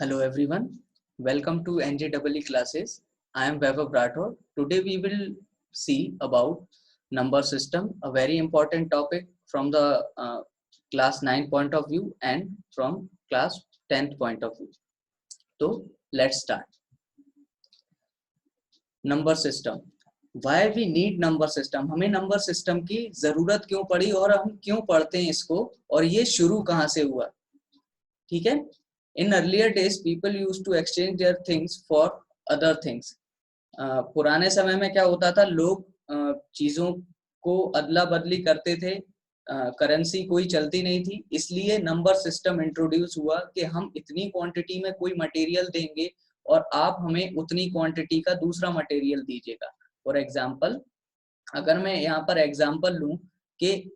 Hello everyone, welcome to NJEE classes. I am Vaibhav Rathod. Today we will see about number system, a very important topic from the class 9 point of view and from class 10th point of view. So let's start. Number system. Why we need number system? हमें number system की जरूरत क्यों पड़ी और हम क्यों पढ़ते हैं इसको और ये शुरू कहाँ से हुआ? ठीक है? In earlier days, people used to exchange their things for other things. पुराने समय में क्या होता था, लोग चीजों को अदला बदली करते थे, करेंसी कोई चलती नहीं थी, इसलिए नंबर सिस्टम इंट्रोड्यूस हुआ कि हम इतनी क्वांटिटी में कोई मटेरियल देंगे और आप हमें उतनी क्वांटिटी का दूसरा मटेरियल दीजिएगा. फॉर एग्जांपल, अगर मैं यहाँ पर एग्जांपल लूं कि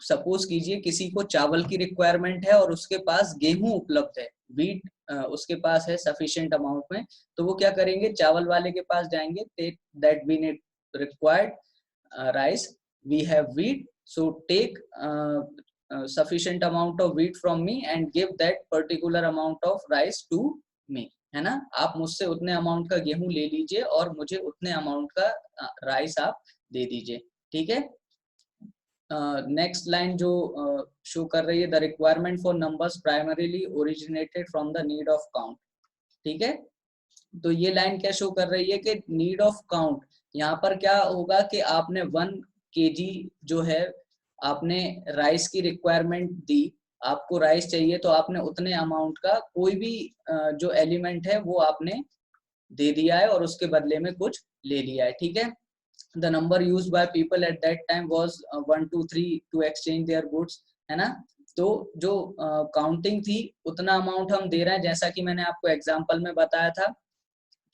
सपोज कीजिए किसी को चावल की रिक्वायरमेंट है और उसके पास गेहूं उपलब्ध है, वीट उसके पास है सफिशिएंट अमाउंट में, तो वो क्या करेंगे, चावल वाले के पास जाएंगे, that we need required rice, we have wheat, so take sufficient amount of wheat from me and give that particular amount of rice to me, है ना. आप मुझसे उतने अमाउंट का गेहूं ले लीजिए और मुझे उतने अमाउंट का राइस आप दे दीजिए. ठीक है. नेक्स्ट लाइन जो शो कर रही है, the requirement for numbers primarily originated from the need of count. ठीक है. तो ये लाइन क्या शो कर रही है कि नीड ऑफ काउंट, यहाँ पर क्या होगा कि आपने 1 kg जो है आपने राइस की रिक्वायरमेंट दी, आपको राइस चाहिए तो आपने उतने अमाउंट का कोई भी जो एलिमेंट है वो आपने दे दिया है और उसके बदले में कुछ ले लिया है. ठीक है. The number used by people at that time was 1 2 3 to exchange their goods, है ना. तो जो काउंटिंग थी उतना अमाउंट हम दे रहे हैं, जैसा कि मैंने आपको एग्जांपल में बताया था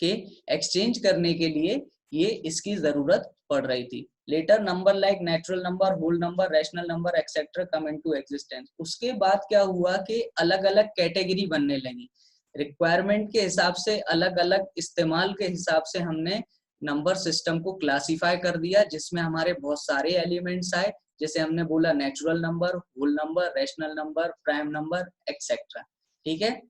कि एक्सचेंज करने के लिए ये इसकी जरूरत पड़ रही थी. Later number like natural number, whole number, rational number etcetera come into existence. उसके बाद क्या हुआ कि अलग अलग कैटेगरी बनने लगी, रिक्वायरमेंट के हिसाब से, अलग अलग इस्तेमाल के हिसाब से हमने नंबर सिस्टम को क्लासिफाई कर दिया, जिसमें हमारे बहुत सारे एलिमेंट्स आए, जैसे हमने बोला natural number, whole number, rational number, prime number etcetera. ठीक है.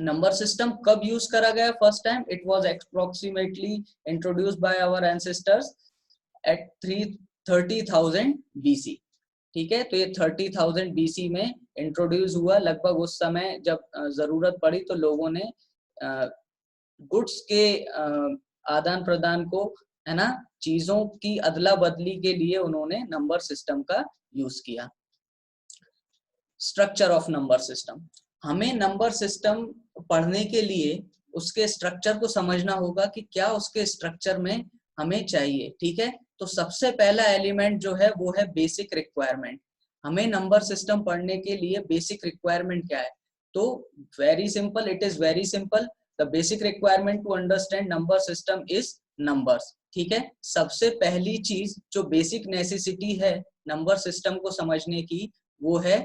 नंबर सिस्टम कब यूज करा गया first time? It was approximately introduced by our ancestors at 30,000 BC. ठीक है. तो ये 30,000 BC में इंट्रोड्यूस हुआ. लगभग उस समय जब जरूरत पड़ी तो लोगों ने गुड्स के आदान प्रदान को, है ना, चीजों की अदला बदली के लिए उन्होंने नंबर सिस्टम का यूज किया. Structure of number system. हमें नंबर सिस्टम पढ़ने के लिए उसके स्ट्रक्चर को समझना होगा कि क्या उसके स्ट्रक्चर में हमें चाहिए. ठीक है. तो सबसे पहला एलिमेंट जो है वो है बेसिक रिक्वायरमेंट. हमें नंबर सिस्टम पढ़ने के लिए बेसिक रिक्वायरमेंट क्या है? तो very simple, it is very simple. The basic requirement to understand number system is numbers. ठीक है. सबसे पहली चीज जो बेसिक नेसेसिटी है नंबर सिस्टम को समझने की, वो है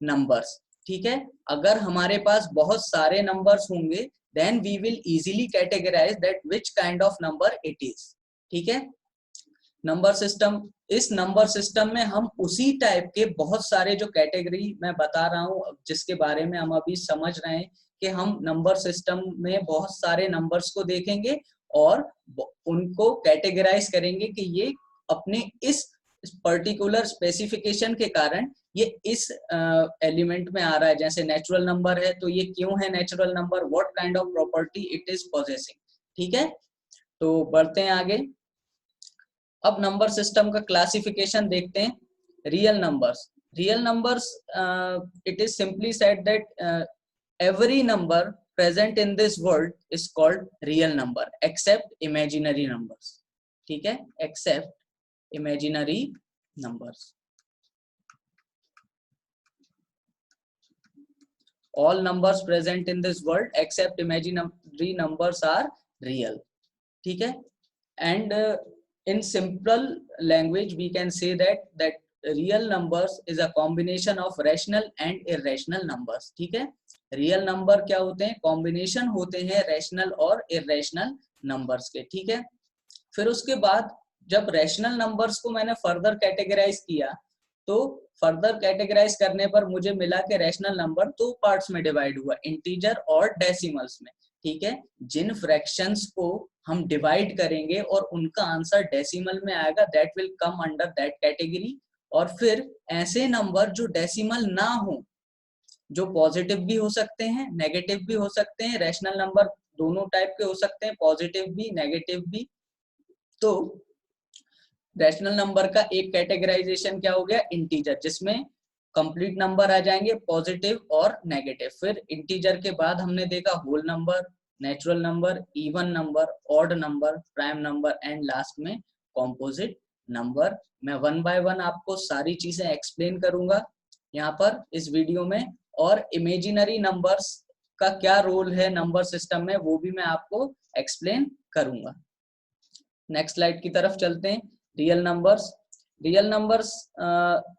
नंबर्स. ठीक है. अगर हमारे पास बहुत सारे नंबर्स होंगे, then we will easily categorize that which kind of number it is. ठीक है. नंबर सिस्टम, इस नंबर सिस्टम में हम उसी टाइप के बहुत सारे जो कैटेगरी मैं बता रहा हूँ, जिसके बारे में हम अभी समझ रहे हैं कि हम नंबर सिस्टम में बहुत सारे नंबर्स को देखेंगे और उनको कैटेगराइज करेंगे कि ये अपने इस पर्टिकुलर स्पेसिफिकेशन के कारण ये इस एलिमेंट में आ रहा है. जैसे नेचुरल नंबर है तो ये क्यों है natural number, what kind of property it is possessing. ठीक है. तो बढ़ते हैं आगे. अब नंबर सिस्टम का क्लासिफिकेशन देखते हैं. Real numbers. Real numbers, it is simply said that every number present in this world is called real number except imaginary numbers. ठीक है. except imaginary numbers. all numbers present in this world except imaginary numbers are real. ठीक है. and in simple language we can say that real numbers is a combination of rational and irrational numbers. ठीक है. Real number क्या होते हैं? Combination होते हैं rational और इरेशनल नंबर्स के. ठीक है. फिर उसके बाद जब रैशनल नंबर्स को मैंने फर्दर कैटेगराइज किया तो फर्दर कैटेगराइज करने पर मुझे मिला कि रैशनल नंबर 2 पार्ट्स में डिवाइड हुआ, इंटीजर और डेसिमल्स में। ठीक है, जिन फ्रैक्शंस को हम डिवाइड करेंगे और उनका आंसर डेसिमल में आएगा, that will come under that category. और फिर ऐसे नंबर जो डेसिमल ना हो, जो पॉजिटिव भी हो सकते हैं नेगेटिव भी हो सकते हैं, रैशनल नंबर दोनों टाइप के हो सकते हैं, पॉजिटिव भी नेगेटिव भी। तो रैशनल नंबर का एक कैटेगराइजेशन क्या हो गया, इंटीजर, जिसमें कंप्लीट नंबर आ जाएंगे पॉजिटिव और नेगेटिव। फिर इंटीजर के बाद हमने देखा whole number, natural number, even number, odd number, prime number and last में कॉम्पोजिट नंबर। मैं वन बाय वन आपको सारी चीजें एक्सप्लेन करूंगा यहाँ पर इस वीडियो में, और इमेजिनरी नंबर्स का क्या रोल है नंबर सिस्टम में वो भी मैं आपको एक्सप्लेन करूंगा। नेक्स्ट स्लाइड की तरफ चलते हैं। Real numbers. रियल नंबर्स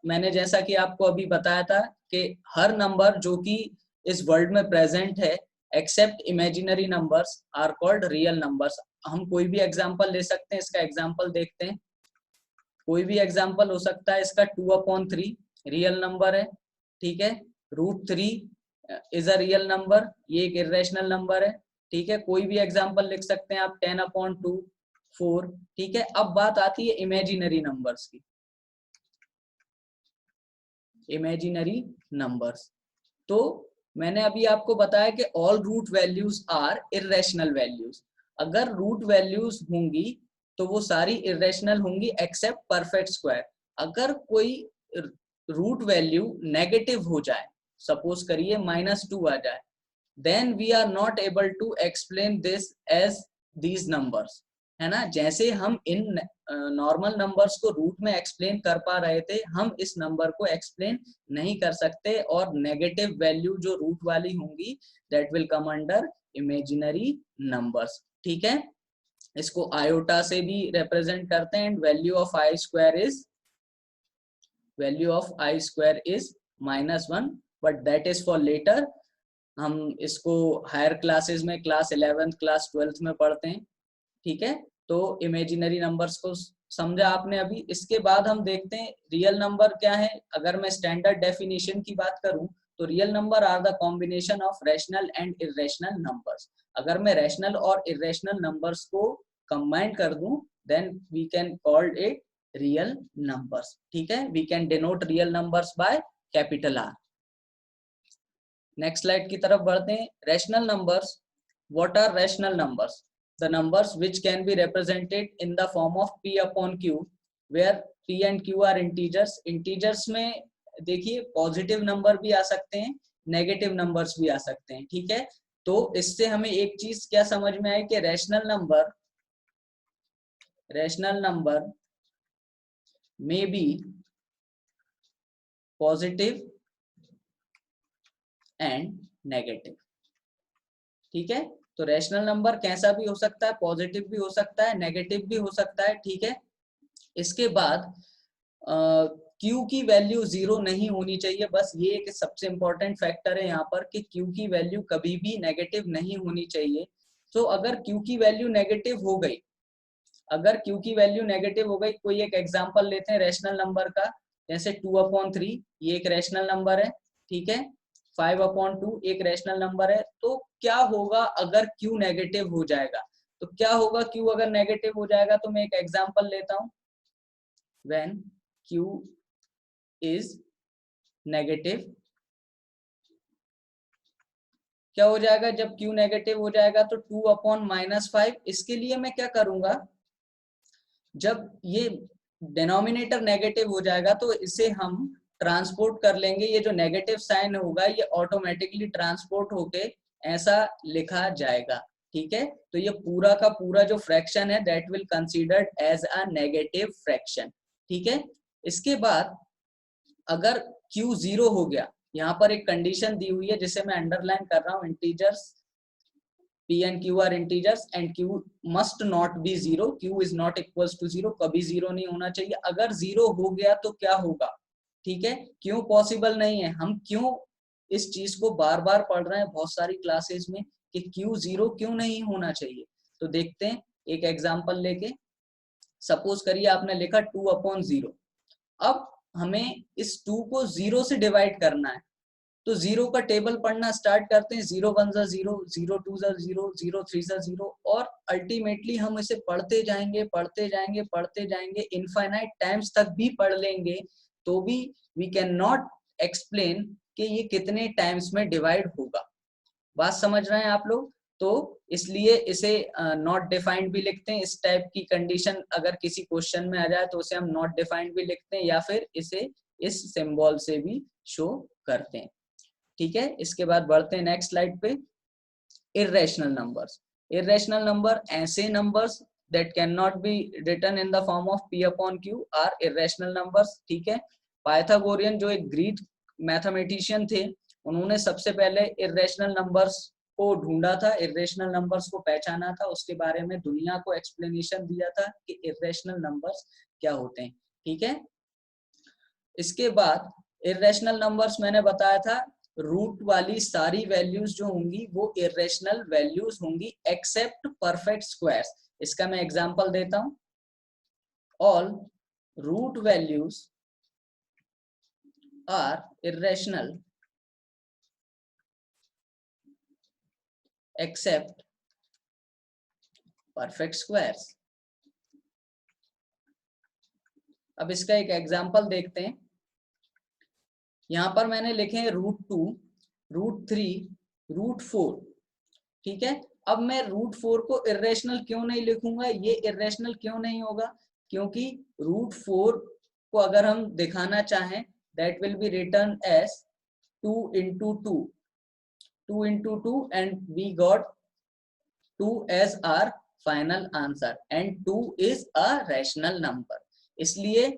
मैंने जैसा कि आपको अभी बताया था कि हर नंबर जो कि इस वर्ल्ड में प्रेजेंट है except imaginary numbers are called real numbers. हम कोई भी एग्जांपल ले सकते हैं, इसका एग्जांपल देखते हैं। कोई भी एग्जांपल हो सकता है इसका, 2/3 रियल नंबर है। ठीक है, √3 इज अ रियल नंबर, ये एक इरेशनल नंबर है। ठीक है, कोई भी एग्जांपल लिख सकते हैं आप, 10/2 4। ठीक है, अब बात आती है इमेजिनरी नंबर्स की। इमेजिनरी नंबर्स, तो मैंने अभी आपको बताया कि all root values are irrational values. अगर रूट वैल्यूज होंगी तो वो सारी इरेशनल होंगी एक्सेप्ट परफेक्ट स्क्वायर। अगर कोई रूट वैल्यू नेगेटिव हो जाए, सपोज करिए -2 आ जाए, then we are not able to explain this as these numbers, है ना। जैसे हम इन नॉर्मल नंबर्स को रूट में एक्सप्लेन कर पा रहे थे, हम इस नंबर को एक्सप्लेन नहीं कर सकते, और नेगेटिव वैल्यू जो रूट वाली होंगी that will come under imaginary numbers. ठीक है, इसको आयोटा से भी रिप्रेजेंट करते हैं। Value of i square is -1, but that is for later. हम इसको हायर क्लासेस में क्लास 11th क्लास 12th में पढ़ते हैं। ठीक है, तो इमेजिनरी नंबर्स को समझा आपने अभी। इसके बाद हम देखते हैं रियल नंबर क्या है। अगर मैं स्टैंडर्ड डेफिनेशन की बात करूं तो real number are the combination of rational and irrational numbers. अगर मैं रैशनल और इरेशनल नंबर्स को कंबाइन कर दूं then we can called it real numbers. ठीक है, we can denote real numbers by capital R. Next slide की तरफ बढ़ते हैं। Rational numbers, what are rational numbers? The numbers which can be represented in the form of p/q, where p and q are integers. Integers में देखिए positive number भी आ सकते हैं, negative numbers भी आ सकते हैं। ठीक है, तो इससे हमें एक चीज क्या समझ में आई कि rational number may be positive and negative. ठीक है, तो रैशनल नंबर कैसा भी हो सकता है, पॉजिटिव भी हो सकता है, नेगेटिव भी हो सकता है। ठीक है, इसके बाद Q की वैल्यू 0 नहीं होनी चाहिए। बस ये एक सबसे इंपॉर्टेंट फैक्टर है यहाँ पर कि Q की वैल्यू कभी भी नेगेटिव नहीं होनी चाहिए। तो अगर Q की वैल्यू नेगेटिव हो गई, कोई एक एग्जांपल लेते हैं रैशनल नंबर का, जैसे 2/3 ये एक रैशनल नंबर है। ठीक है, 5/2 एक रैशनल नंबर है। तो क्या होगा अगर Q नेगेटिव हो जाएगा? तो क्या होगा Q अगर नेगेटिव हो जाएगा? तो मैं एक एग्जांपल लेता हूं। व्हेन Q इज नेगेटिव, क्या हो जाएगा? जब Q नेगेटिव हो जाएगा तो 2/-5। इसके लिए मैं क्या करूंगा, जब ये डिनोमिनेटर नेगेटिव हो जाएगा तो इसे हम ट्रांसपोर्ट कर लेंगे। ये जो नेगेटिव साइन होगा ये ऑटोमेटिकली ट्रांसपोर्ट होके ऐसा लिखा जाएगा। ठीक है, तो ये पूरा का पूरा जो फ्रैक्शन है that will considered as a negative fraction. ठीक है, इसके बाद अगर Q 0 हो गया, यहाँ पर एक कंडीशन दी हुई है जिसे मैं अंडरलाइन कर रहा हूँ, integers P and Q are integers and Q must not be 0. Q is not equals to 0. कभी 0 नहीं होना चाहिए। अगर 0 हो गया तो क्या होगा? ठीक है, क्यों पॉसिबल नहीं है? हम क्यों इस चीज को बार बार पढ़ रहे हैं बहुत सारी क्लासेस में कि Q 0 क्यों नहीं होना चाहिए? तो देखते हैं एक एग्जांपल लेके। सपोज करिए आपने लिखा 2/0। अब हमें इस 2 को 0 से डिवाइड करना है, तो 0 का टेबल पढ़ना स्टार्ट करते हैं। 0 1 ज़ा 0, 0 2 ज़ा 0, 0 3 ज़ा 0, और अल्टीमेटली हम इसे पढ़ते जाएंगे पढ़ते जाएंगे पढ़ते जाएंगे, इनफाइनाइट टाइम्स तक भी पढ़ लेंगे, तो भी वी कैन नॉट एक्सप्लेन कि ये कितने टाइम्स में डिवाइड होगा। बात समझ रहे हैं आप लोग? तो इसलिए इसे नॉट डिफाइंड भी लिखते हैं। इस टाइप की कंडीशन अगर किसी क्वेश्चन में आ जाए तो उसे हम नॉट डिफाइंड भी लिखते हैं, या फिर इसे इस सिंबल से भी शो करते हैं। ठीक है, इसके बाद बढ़ते हैं नेक्स्ट स्लाइड पे। Irrational numbers. इर्रेशनल नंबर ऐसे numbers that cannot be written in the form of p upon q are irrational numbers। ठीक है, पाइथागोरियन जो एक ग्रीक मैथमेटिशियन थे, उन्होंने सबसे पहले इर्रेशनल नंबर्स को ढूंढा था, इर्रेशनल नंबर्स को पहचाना था, उसके बारे में दुनिया को एक्सप्लेनेशन दिया था कि इर्रेशनल नंबर्स क्या होते हैं। ठीक है, इसके बाद इर्रेशनल नंबर्स मैंने बताया था, रूट वाली सारी वैल्यूज जो होंगी वो इर्रेशनल वैल्यूज होंगी एक्सेप्ट परफेक्ट स्क्वायर्स। इसका मैं एग्जांपल देता हूं। All root values are irrational except perfect squares. अब इसका एक एग्जांपल देखते हैं। यहां पर मैंने लिखे हैं √2, √3, √4। ठीक है, अब मैं √4 को इर्रेशनल क्यों नहीं लिखूंगा, ये इर्रेशनल क्यों नहीं होगा, क्योंकि √4 को अगर हम दिखाना चाहें that will be written as 2 into 2, 2 into 2, and we got 2 as our final answer, and 2 is a rational number। इसलिए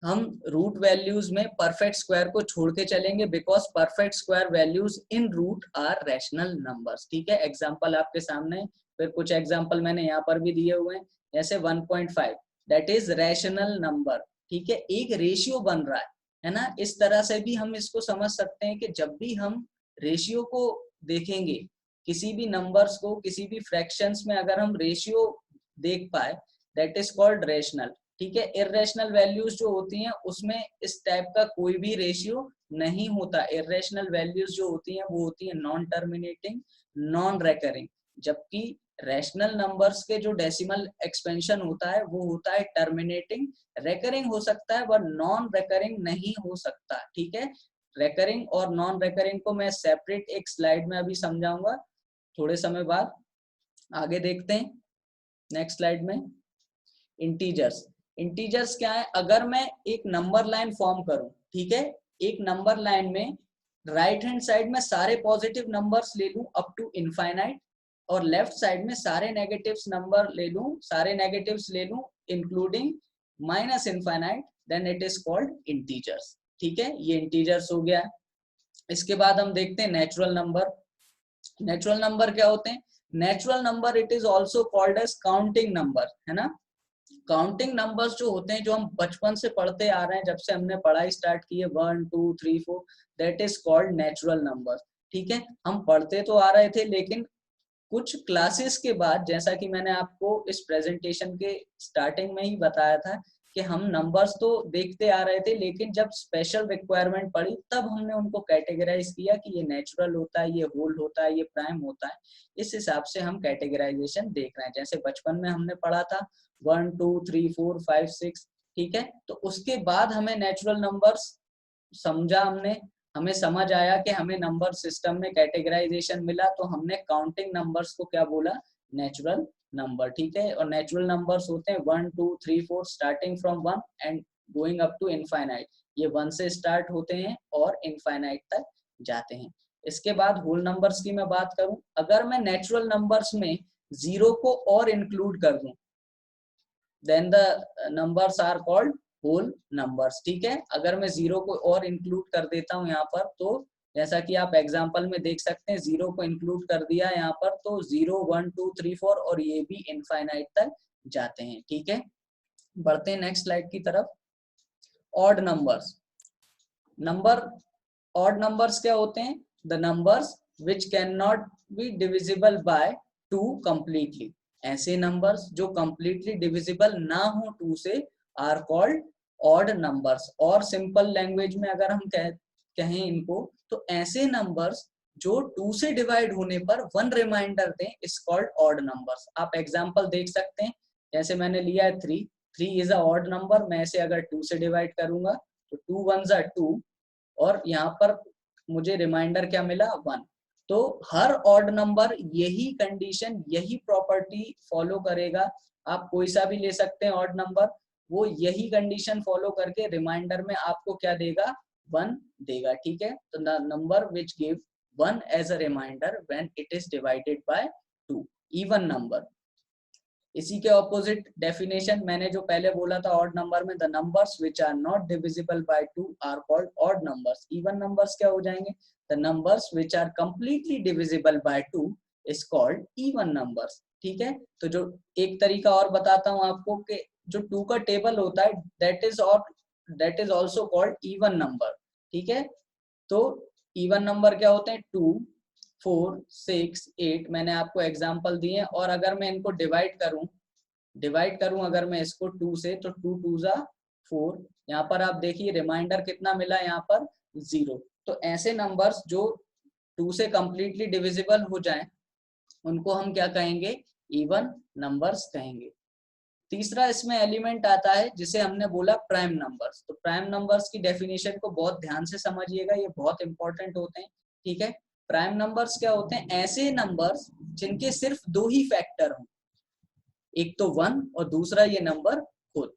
हम रूट वैल्यूज में परफेक्ट स्क्वायर को छोड़ के चलेंगे, because perfect square values in root are rational numbers. ठीक है, example आपके सामने, फिर कुछ एग्जांपल मैंने यहाँ पर भी दिए हुए हैं, जैसे 1.5 दैट इज रैशनल नंबर। ठीक है, एक रेशियो बन रहा है ना। इस तरह से भी हम इसको समझ सकते हैं कि जब भी हम रेशियो को देखेंगे, किसी भी नंबर्स को, किसी भी फ्रैक्शंस में अगर हम रेशियो देख पाए, दैट इज कॉल्ड रैशनल। ठीक है, इर्रेशनल वैल्यूज जो होती हैं उसमें इस टाइप का कोई भी रेशियो नहीं होता। इर्रेशनल वैल्यूज जो होती हैं वो होती है नॉन टर्मिनेटिंग, नॉन रेकरिंग, जबकि रैशनल नंबर्स के जो डेसिमल एक्सपेंशन होता है वो होता है टर्मिनेटिंग। रेकरिंग हो सकता है पर नॉन रेकरिंग नहीं हो सकता। ठीक है, रेकरिंग और नॉन रेकरिंग को मैं सेपरेट एक स्लाइड में अभी समझाऊंगा थोड़े समय बाद। आगे देखते हैं नेक्स्ट स्लाइड में। इंटीजर्स। इंटीजर्स क्या है, अगर मैं एक नंबर लाइन फॉर्म करूं, ठीक है, एक नंबर लाइन में राइट हैंड साइड में सारे पॉजिटिव नंबर्स ले लूं अप टू इनफाइनाइट, और लेफ्ट साइड में सारे नेगेटिव्स नंबर ले लूं, सारे नेगेटिव्स ले लूं including minus infinite, then it is called integers. ठीक है, ये इंटीजर्स हो गया। इसके बाद हम देखते हैं नेचुरल नंबर। नेचुरल नंबर क्या होते हैं? Natural number it is also called as counting number, है ना। काउंटिंग नंबर्स जो होते हैं, जो हम बचपन से पढ़ते आ रहे हैं, जब से हमने पढ़ाई स्टार्ट की है 1 2 3 4, that is called natural numbers. ठीक है, हम पढ़ते तो आ रहे थे, लेकिन कुछ क्लासेस के बाद, जैसा कि मैंने आपको इस प्रेजेंटेशन के स्टार्टिंग में ही बताया था कि हम नंबर्स तो देखते आ रहे थे, लेकिन जब स्पेशल रिक्वायरमेंट पड़ी तब हमने उनको कैटेगराइज किया कि ये नेचुरल होता है, ये होल होता है, ये प्राइम होता है। इस हिसाब से हम कैटेगराइजेशन देख रहे हैं। जैसे बचपन में हमने पढ़ा था 1 2 3 4 5 6, ठीक है, तो उसके बाद हमें नेचुरल नंबर्स समझा, हमें समझ आया कि हमें नंबर सिस्टम में कैटेगराइजेशन मिला, तो हमने काउंटिंग नंबर्स को क्या बोला? Natural number. ठीक है, और नेचुरल नंबर्स होते हैं 1 2 3 4 starting from 1 and going up to infinite. ये 1 से स्टार्ट होते हैं और इनफाइनाइट तक जाते हैं। इसके बाद होल नंबर्स की मैं बात करूं, अगर मैं नेचुरल नंबर्स में 0 को और इंक्लूड कर दूं, then the numbers are called whole numbers. ठीक है, अगर मैं 0 को और इंक्लूड कर देता हूं यहाँ पर, तो जैसा कि आप एग्जांपल में देख सकते हैं 0 को इंक्लूड कर दिया यहाँ पर, तो 0 1 2 3 4 और ये भी इनफाइनाइट तक जाते हैं। ठीक है, बढ़ते हैं नेक्स्ट स्लाइड की तरफ। Odd numbers. ऑड नंबर्स क्या होते हैं? The numbers which can not be divisible by 2 completely. ऐसे नंबर्स जो कंप्लीटली डिविजिबल ना हो 2 से आर कॉल्ड ऑड नंबर्स, और सिंपल लैंग्वेज में अगर हम कहें इनको, तो ऐसे नंबर्स जो 2 से डिवाइड होने पर 1 रिमाइंडर दें इज कॉल्ड ऑड नंबर्स। आप एग्जांपल देख सकते हैं, जैसे मैंने लिया है 3 इज अ ऑड नंबर, मैं इसे अगर 2 से डिवाइड करूंगा तो 2 1s are 2, और यहाँ पर मुझे रिमाइंडर क्या मिला 1। तो हर ऑड नंबर यही कंडीशन, यही प्रॉपर्टी फॉलो करेगा। आप कोई सा भी ले सकते हैं ऑड नंबर, वो यही कंडीशन फॉलो करके रिमाइंडर में आपको क्या देगा, 1 देगा। ठीक है, तो the number which give 1 as a reminder when it is divided by 2, even number। इसी के ऑपोजिट डेफिनेशन मैंने जो पहले बोला था ऑड नंबर में, the numbers which are not divisible by 2 are called odd numbers. Even numbers क्या हो जाएंगे, the numbers which are completely divisible by 2 is called even numbers. ठीक है, तो जो एक तरीका और बताता हूँ आपको कि जो 2 का टेबल होता है that is also called even number. ठीक है, तो इवन नंबर क्या होते हैं, 2 4 6 8 मैंने आपको एग्जांपल दिए। और अगर मैं इनको डिवाइड करूं अगर मैं इसको 2 से, तो 2 2s are 4। यहाँ पर आप देखिए रिमाइंडर कितना मिला, यहाँ पर 0। तो ऐसे नंबर्स जो 2 से कंप्लीटली डिविजिबल हो जाएं उनको हम क्या कहेंगे, इवन नंबर्स कहेंगे। तीसरा इसमें एलिमेंट आता है जिसे हमने बोला प्राइम नंबर्स। तो प्राइम नंबर्स की डेफिनेशन को बहुत ध्यान से समझिएगा, ये बहुत इंपॉर्टेंट होते हैं। ठीक है, प्राइम नंबर्स क्या होते हैं, ऐसे नंबर्स जिनके सिर्फ 2 ही फैक्टर हों, एक तो 1 और दूसरा ये नंबर खुद।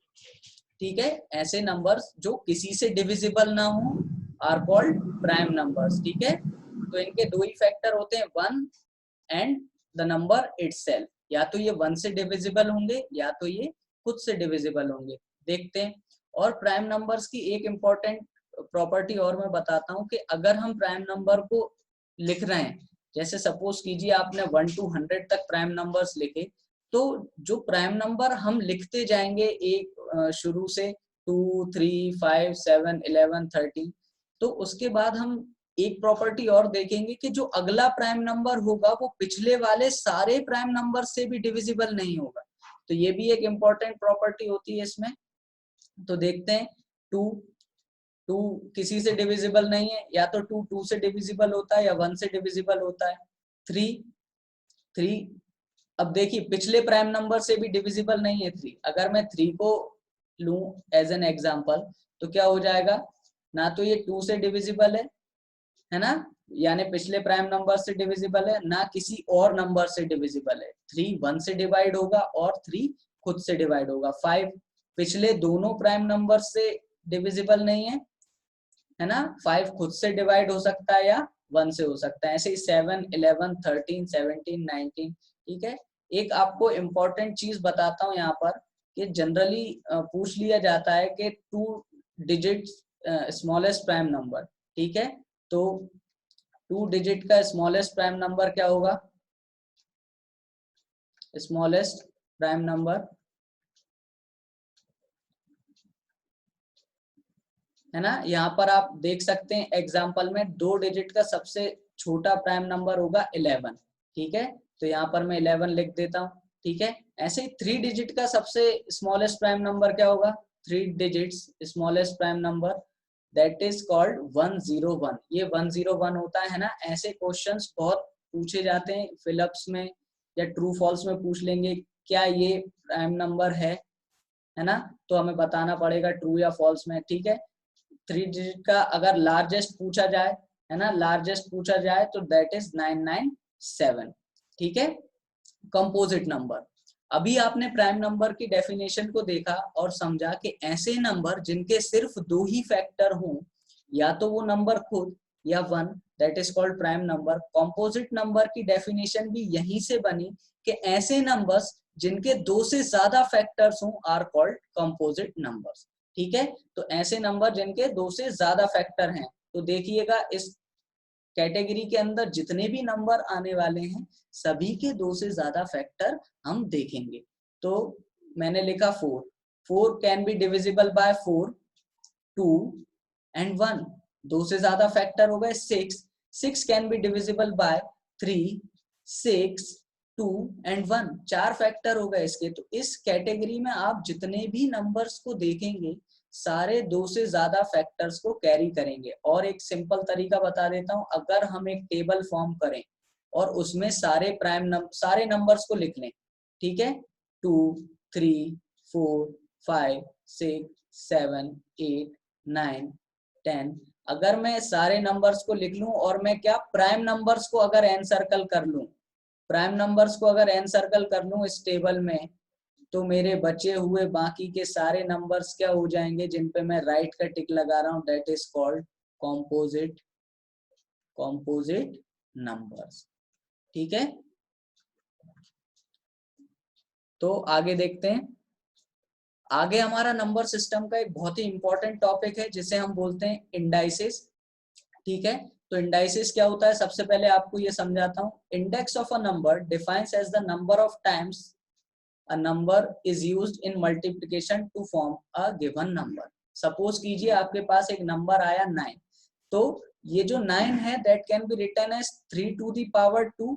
ठीक है, ऐसे नंबर्स जो किसी से डिविजिबल ना हो आर कॉल्ड प्राइम नंबर्स। ठीक है, तो इनके 2 ही फैक्टर होते हैं, 1 एंड द नंबर इटसेल्फ। या तो ये 1 से डिविजिबल होंगे या तो ये खुद से डिविजिबल होंगे। देखते हैं। और प्राइम नंबर्स की एक इंपॉर्टेंट प्रॉपर्टी और मैं बताता हूँ कि अगर हम प्राइम नंबर को लिख रहे हैं, जैसे सपोज कीजिए आपने 1 to 100 तक प्राइम नंबर्स लिखे, तो जो प्राइम नंबर हम लिखते जाएंगे एक शुरू से 2 3 5 7 11 13, तो उसके बाद हम एक प्रॉपर्टी और देखेंगे कि जो अगला प्राइम नंबर होगा वो पिछले वाले सारे प्राइम नंबर से भी डिविजिबल नहीं होगा। तो ये भी एक इम्पॉर्टेंट प्रॉपर्टी होती है इसमें। तो देखते हैं, 2 किसी से डिविजिबल नहीं है, या तो 2 से डिविजिबल होता है या 1 से डिविजिबल होता है। 3 अब देखिए पिछले प्राइम नंबर से भी डिविजिबल नहीं है 3। अगर मैं 3 को लूं एज एन एग्जांपल, तो क्या हो जाएगा, ना तो ये 2 से डिविजिबल है ना, यानी पिछले प्राइम नंबर से डिविजिबल है, ना किसी और नंबर से डिविजिबल है। 3 1 से डिवाइड होगा और 3 खुद से डिवाइड होगा। 5 पिछले दोनों प्राइम नंबर से डिविजिबल नहीं है ना, 5 खुद से डिवाइड हो सकता है या 1 से हो सकता है। ऐसे ही 7 11 13 17 19। ठीक है, एक आपको इम्पोर्टेंट चीज बताता हूँ यहाँ पर कि जनरली पूछ लिया जाता है कि 2 डिजिट स्मॉलेस्ट प्राइम नंबर। ठीक है, तो 2 डिजिट का स्मॉलेस्ट प्राइम नंबर क्या होगा, स्मॉलेस्ट प्राइम नंबर है ना। यहाँ पर आप देख सकते हैं एग्जाम्पल में 2 डिजिट का सबसे छोटा प्राइम नंबर होगा 11। ठीक है, तो यहाँ पर मैं 11 लिख देता हूँ। ठीक है, ऐसे ही 3 डिजिट का सबसे स्मॉलेस्ट प्राइम नंबर क्या होगा, 3 digits smallest prime number, that is called 101। ये 101 होता है ना। ऐसे क्वेश्चंस बहुत पूछे जाते हैं फिलअप्स में, या ट्रू फॉल्स में पूछ लेंगे क्या ये प्राइम नंबर है ना, तो हमें बताना पड़ेगा ट्रू या फॉल्स में। ठीक है, 3 डिजिट का अगर लार्जेस्ट पूछा जाए है ना, लार्जेस्ट पूछा जाए तो दैट इज 997। ठीक है, कंपोजिट नंबर। अभी आपने प्राइम नंबर की डेफिनेशन को देखा और समझा कि ऐसे नंबर जिनके सिर्फ 2 ही फैक्टर हों, या तो वो नंबर खुद या 1, that is called prime number. Composite number की डेफिनेशन भी यहीं से बनी कि ऐसे नंबर्स जिनके 2 से ज्यादा फैक्टर्स हों आर कॉल्ड कंपोजिट नंबर्स। ठीक है, तो ऐसे नंबर जिनके 2 से ज्यादा फैक्टर हैं, तो देखिएगा इस कैटेगरी के अंदर जितने भी नंबर आने वाले हैं सभी के 2 से ज्यादा फैक्टर हम देखेंगे। तो मैंने लिखा 4 can be divisible by 4, 2 and 1। 2 से ज्यादा फैक्टर हो गए 6 can be divisible by 3, 6, 2 and 1। 4 factor हो गए इसके। तो इस कैटेगरी में आप जितने भी नंबर्स को देखेंगे सारे 2 से ज्यादा फैक्टर्स को कैरी करेंगे। और एक सिंपल तरीका बता देता हूं, अगर हम एक टेबल फॉर्म करें और उसमें सारे नंबर्स को लिख लें, ठीक है, 2, 3, 4, 5, 6, 7, 8, 9, 10, अगर मैं सारे नंबर्स को लिख लूं और मैं क्या प्राइम नंबर्स को अगर एन सर्कल कर लूं, प्राइम नंबर्स को अगर एन सर्कल कर लूं इस टेबल में, तो मेरे बचे हुए बाकी के सारे नंबर्स क्या हो जाएंगे जिन पे मैं राइट का टिक लगा रहा हूं, that is called composite numbers. ठीक है, तो आगे देखते हैं। आगे हमारा नंबर सिस्टम का एक बहुत ही इंपॉर्टेंट टॉपिक है जिसे हम बोलते हैं इंडाइसेस। ठीक है, तो इंडाइसेस क्या होता है, सबसे पहले आपको ये समझाता हूँ। Index of a number defines as the number of times a number is used in multiplication to form a given number। Suppose कीजिए आपके पास एक नंबर आया 9, तो ये जो 9 है that can be written as 3 to the power 2।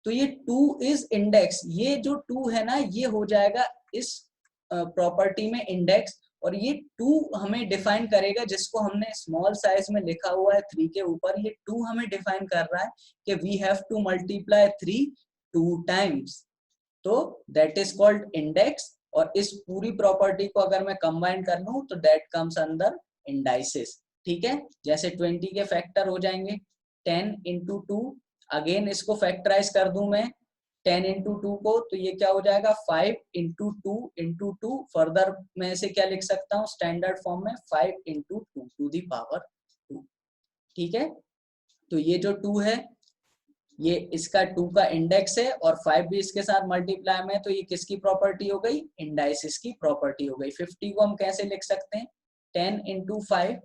तो ये 2 is index, ये जो 2 है ना ये हो जाएगा इस प्रॉपर्टी में इंडेक्स, और ये 2 हमें डिफाइन करेगा, जिसको हमने स्मॉल साइज में लिखा हुआ है 3 के ऊपर, ये 2 हमें डिफाइन कर रहा है कि we have to multiply 3 2 times, तो दैट इज कॉल्ड इंडेक्स। और इस पूरी प्रॉपर्टी को अगर मैं कंबाइन कर लूं तो दैट कम्स अंडर इंडाइसेस। ठीक है, जैसे 20 के फैक्टर हो जाएंगे 10 इंटू 2, अगेन इसको फैक्टराइज कर दूं मैं 10 इंटू 2 को, तो ये क्या हो जाएगा 5 इंटू 2 इंटू 2, फर्दर मैं इसे क्या लिख सकता हूँ स्टैंडर्ड फॉर्म में 5 इंटू 2 टू दी पावर 2। ठीक है, तो ये जो 2 है ये इसका 2 का इंडेक्स है और 5 भी इसके साथ मल्टीप्लाई में, तो ये किसकी प्रॉपर्टी हो गई, इंडाइसिस की प्रॉपर्टी हो गई। 50 को हम कैसे लिख सकते हैं 10 इंटू 5,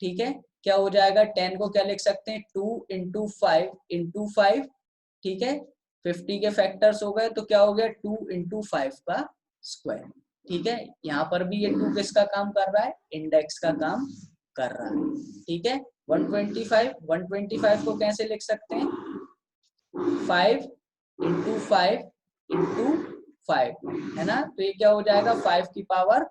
ठीक है, क्या हो जाएगा 10 को क्या लिख सकते हैं 2 इंटू 5 इंटू 5, ठीक है, 50 के फैक्टर्स हो गए तो क्या हो गया 2 इंटू 5 का स्क्वायर। ठीक है, यहाँ पर भी ये 2 किसका काम कर रहा है, इंडेक्स का काम कर रहा है। ठीक है, 125 को कैसे लिख सकते हैं 5 इंटू 5 इंटू 5, है ना, तो ये क्या हो जाएगा 5 की पावर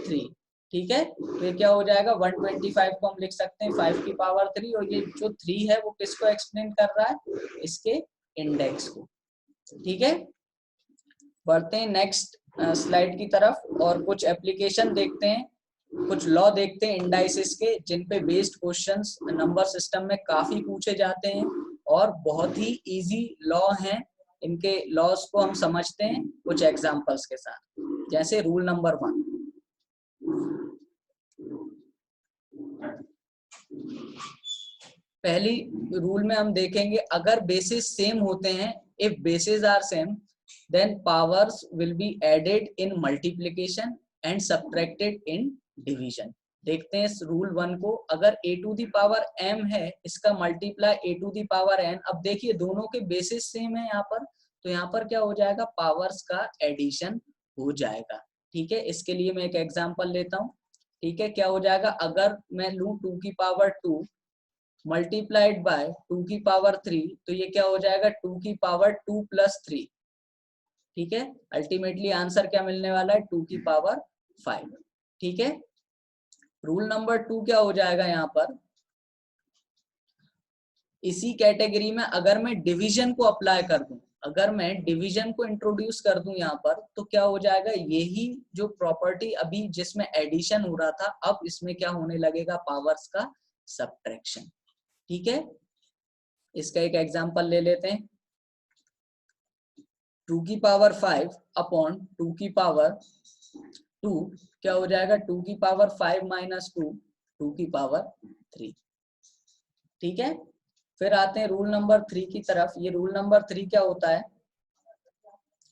3। ठीक है, तो ये क्या हो जाएगा 125 को हम लिख सकते हैं 5 की पावर 3, और ये जो 3 है वो किसको एक्सप्लेन कर रहा है, इसके इंडेक्स को। ठीक है, बढ़ते हैं नेक्स्ट स्लाइड की तरफ और कुछ एप्लीकेशन देखते हैं, कुछ लॉ देखते हैं इंडाइसिस के, जिन पे बेस्ड क्वेश्चंस नंबर सिस्टम में काफी पूछे जाते हैं और बहुत ही इजी लॉ हैं। इनके लॉस को हम समझते हैं कुछ एग्जांपल्स के साथ, जैसे रूल नंबर 1। पहली रूल में हम देखेंगे अगर बेसिस सेम होते हैं, if basis are same then powers will be added in multiplication and subtracted in division. देखते हैं इस रूल 1 को, अगर a to the power m है इसका multiply a to the power n। अब देखिए दोनों के बेसिस सेम है यहाँ पर, तो यहाँ पर क्या हो जाएगा पावर्स का एडिशन हो जाएगा। ठीक है, इसके लिए मैं एक एग्जांपल लेता हूँ। ठीक है, क्या हो जाएगा अगर मैं लूं 2 की पावर 2 मल्टीप्लाइड बाय 2 की पावर 3, तो ये क्या हो जाएगा 2 की पावर 2 प्लस 3। ठीक है, अल्टीमेटली आंसर क्या मिलने वाला है 2 की पावर 5। ठीक है, रूल नंबर 2 क्या हो जाएगा यहाँ पर, इसी कैटेगरी में अगर मैं डिवीजन को अप्लाई कर दूं, अगर मैं डिवीजन को इंट्रोड्यूस कर दूं यहाँ पर, तो क्या हो जाएगा यही जो प्रॉपर्टी अभी जिसमें एडिशन हो रहा था, अब इसमें क्या होने लगेगा पावर्स का सब्ट्रैक्शन। ठीक है, इसका एक एग्जांपल ले लेते हैं। 2 की पावर 5 अपॉन 2 की पावर 2 क्या हो जाएगा 2 की पावर 5 माइनस 2 2 की पावर 3। ठीक है, फिर आते हैं रूल नंबर 3 की तरफ। ये रूल नंबर 3 क्या होता है,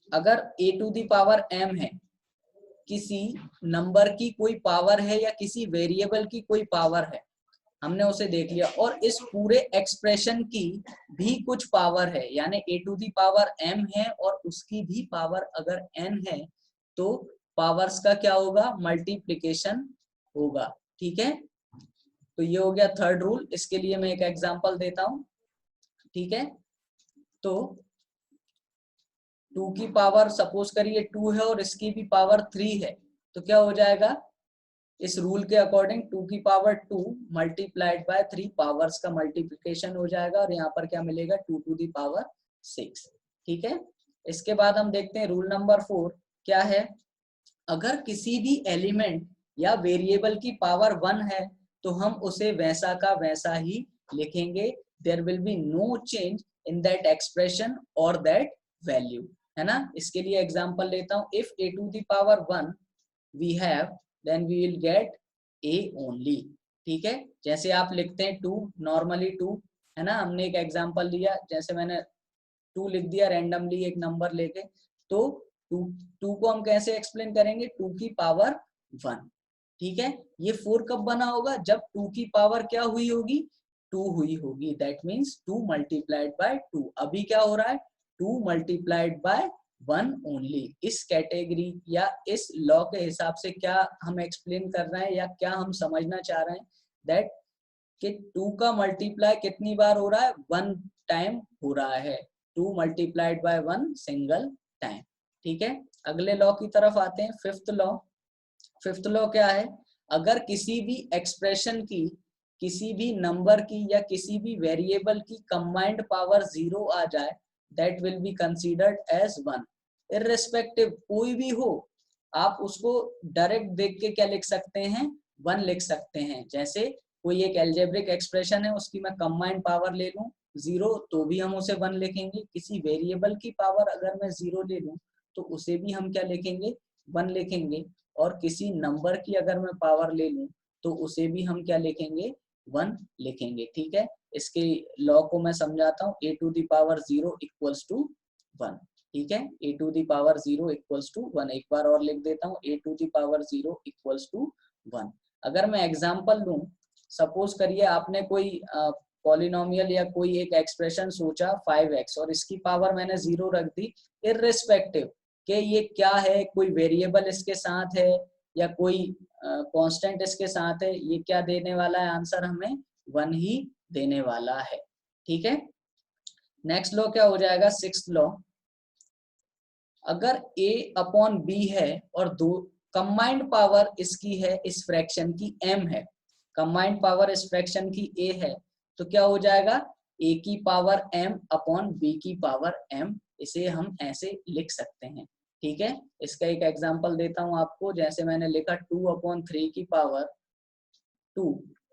अगर a to the power m है, किसी नंबर की कोई पावर है या किसी वेरिएबल की कोई पावर है, हमने उसे देख लिया, और इस पूरे एक्सप्रेशन की भी कुछ पावर है, यानी a to the power m है और उसकी भी पावर अगर n है, तो पावर्स का क्या होगा मल्टीप्लिकेशन होगा। ठीक है, तो ये हो गया थर्ड रूल। इसके लिए मैं एक एग्जांपल देता हूं। ठीक है, तो 2 की पावर सपोज करिए 2 है और इसकी भी पावर 3 है, तो क्या हो जाएगा इस रूल के अकॉर्डिंग 2 की पावर 2 मल्टीप्लाइड बाय 3 पावर्स का मल्टीप्लिकेशन हो जाएगा और यहाँ पर क्या मिलेगा 2 टू दी पावर 6। ठीक है, इसके बाद हम देखते हैं रूल नंबर 4 क्या है। अगर किसी भी एलिमेंट या वेरिएबल की पावर 1 है तो हम उसे वैसा का वैसा ही लिखेंगे। There will be no change in that expression और दैट वैल्यू, है ना। इसके लिए एग्जांपल लेता हूं, if a to the power 1 we have then we will get a only. ठीक है, जैसे आप लिखते हैं 2 नॉर्मली 2, है ना। हमने एक एग्जांपल लिया, जैसे मैंने 2 लिख दिया रैंडमली एक नंबर लेके, तो 2 को हम कैसे एक्सप्लेन करेंगे, 2 की पावर 1। ठीक है, ये 4 कब बना होगा, जब 2 की पावर क्या हुई होगी, 2 हुई होगी। That means 2 multiplied by 2। अभी क्या हो रहा है, 2 मल्टीप्लाइड बाय 1 ओनली। इस कैटेगरी या इस लॉ के हिसाब से क्या हम एक्सप्लेन कर रहे हैं या क्या हम समझना चाह रहे हैं, दैट कि 2 का मल्टीप्लाई कितनी बार हो रहा है, 1 टाइम हो रहा है। 2 मल्टीप्लाइड बाय 1 सिंगल टाइम। ठीक है, अगले लॉ की तरफ आते हैं, फिफ्थ लॉ। फिफ्थ लॉ क्या है, अगर किसी भी एक्सप्रेशन की, किसी भी नंबर की या किसी भी वेरिएबल की कंबाइंड पावर 0 आ जाए, that will be considered as 1। Irrespective कोई भी हो, आप उसको डायरेक्ट देख के क्या लिख सकते हैं, 1 लिख सकते हैं। जैसे कोई एक एल्जेब्रिक एक्सप्रेशन है, उसकी मैं कंबाइंड पावर ले लूं 0 तो भी हम उसे 1 लिखेंगे। किसी वेरिएबल की पावर अगर मैं 0 ले लूं तो उसे भी हम क्या लिखेंगे, 1 लिखेंगे। और किसी नंबर की अगर मैं पावर ले लूं तो उसे भी हम क्या लिखेंगे, 1 लिखेंगे। ठीक है, इसके लॉ को मैं समझाता हूँ, a to the power 0 equals to 1। ठीक है, a to the power 0 equals to 1। एक बार और लिख देता हूँ, a to the power 0 equals to 1। अगर मैं एग्जांपल लूं, सपोज करिए आपने कोई पॉलिनोमियल या कोई एक एक्सप्रेशन सोचा 5x और इसकी पावर मैंने 0 रख दी, इररिस्पेक्टिव कि ये क्या है, कोई वेरिएबल इसके साथ है या कोई कांस्टेंट इसके साथ है, ये क्या देने वाला है, आंसर हमें 1 ही देने वाला है। ठीक है, नेक्स्ट लॉ क्या हो जाएगा, सिक्स्थ लॉ। अगर a अपॉन b है और दो कंबाइंड पावर इसकी है, इस फ्रैक्शन की m है, कंबाइंड पावर इस फ्रैक्शन की a है, तो क्या हो जाएगा, a की पावर m अपॉन b की पावर m। इसे हम ऐसे लिख सकते हैं। ठीक है, इसका एक एग्जांपल देता हूं आपको, जैसे मैंने लिखा 2 अपॉन 3 की पावर 2,